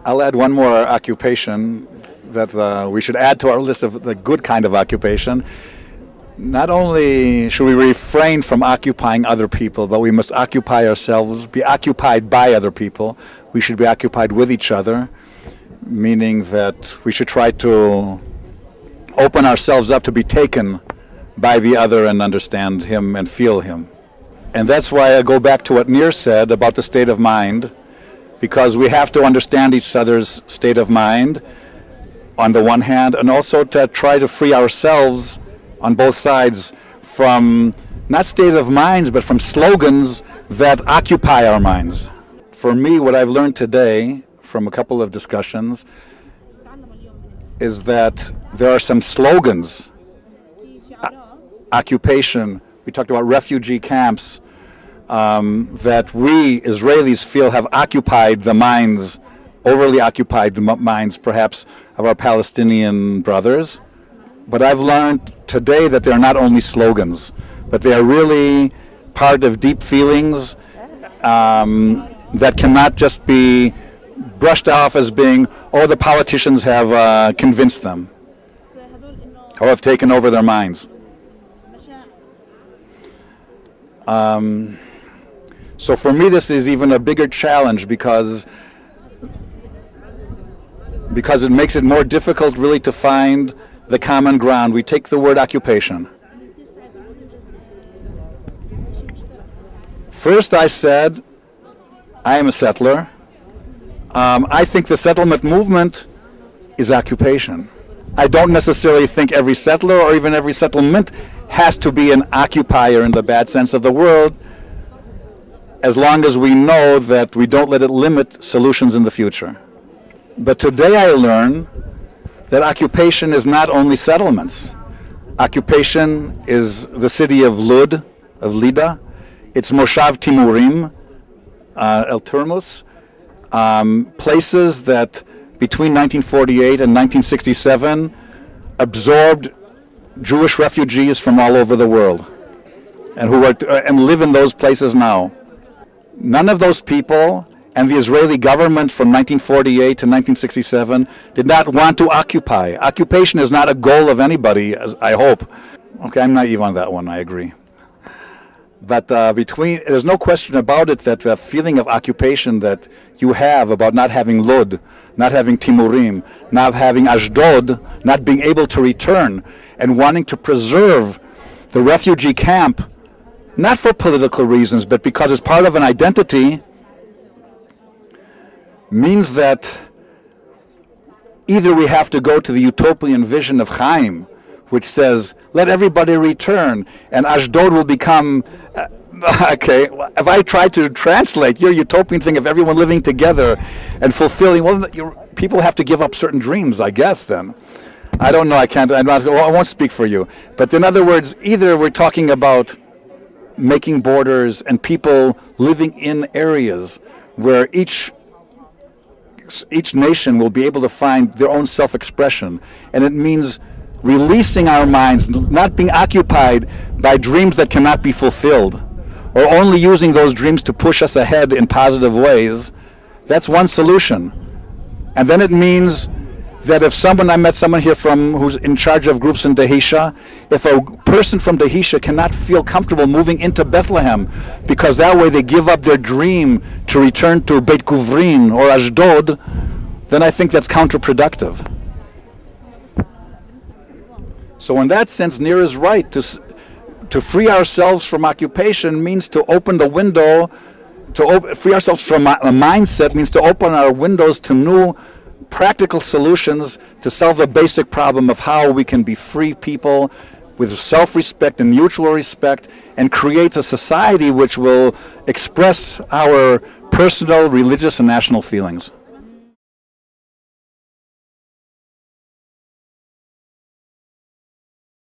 I'll add one more occupation that we should add to our list of the good kind of occupation. Not only should we refrain from occupying other people, but we must occupy ourselves, be occupied by other people. We should be occupied with each other, meaning that we should try to open ourselves up to be taken by the other and understand him and feel him. And that's why I go back to what Nir said about the state of mind, because we have to understand each other's state of mind on the one hand, and also to try to free ourselves on both sides from not state of minds, but from slogans that occupy our minds. For me, what I've learned today from a couple of discussions is that there are some slogans, occupation, we talked about refugee camps, that we Israelis feel have occupied the minds, overly occupied the minds perhaps of our Palestinian brothers. But I've learned today that they're not only slogans, but they are really part of deep feelings that cannot just be brushed off as being, oh, the politicians have convinced them or have taken over their minds. So for me, this is even a bigger challenge because it makes it more difficult really to find the common ground. We take the word occupation. First I said, I am a settler. I think the settlement movement is occupation. I don't necessarily think every settler or even every settlement has to be an occupier in the bad sense of the word, as long as we know that we don't let it limit solutions in the future. But today I learn that occupation is not only settlements. Occupation is the city of Lud, of Lida. It's Moshav Timurim, El Turmus, places that between 1948 and 1967 absorbed Jewish refugees from all over the world and who are, and live in those places now. None of those people and the Israeli government from 1948 to 1967 did not want to occupy. Occupation is not a goal of anybody, I hope. Okay, I'm naive on that one, I agree. But there's no question about it that the feeling of occupation that you have about not having Lod, not having Timurim, not having Ashdod, not being able to return, and wanting to preserve the refugee camp, not for political reasons, but because it's part of an identity, means that either we have to go to the utopian vision of Chaim, which says, let everybody return, and Ashdod will become, okay, if I try to translate your utopian thing of everyone living together and fulfilling, well, people have to give up certain dreams, I guess, then. I don't know, I won't speak for you. But in other words, either we're talking about making borders and people living in areas where each nation will be able to find their own self-expression, and it means releasing our minds, not being occupied by dreams that cannot be fulfilled, or only using those dreams to push us ahead in positive ways. That's one solution. And then it means that if I met someone here who's in charge of groups in Dahisha, if a person from Dahisha cannot feel comfortable moving into Bethlehem because that way they give up their dream to return to Beit Guvrin or Ashdod, then I think that's counterproductive. So in that sense, Nir is right. To free ourselves from occupation means to open the window, free ourselves from a mindset means to open our windows to new practical solutions to solve the basic problem of how we can be free people with self-respect and mutual respect and create a society which will express our personal, religious, and national feelings.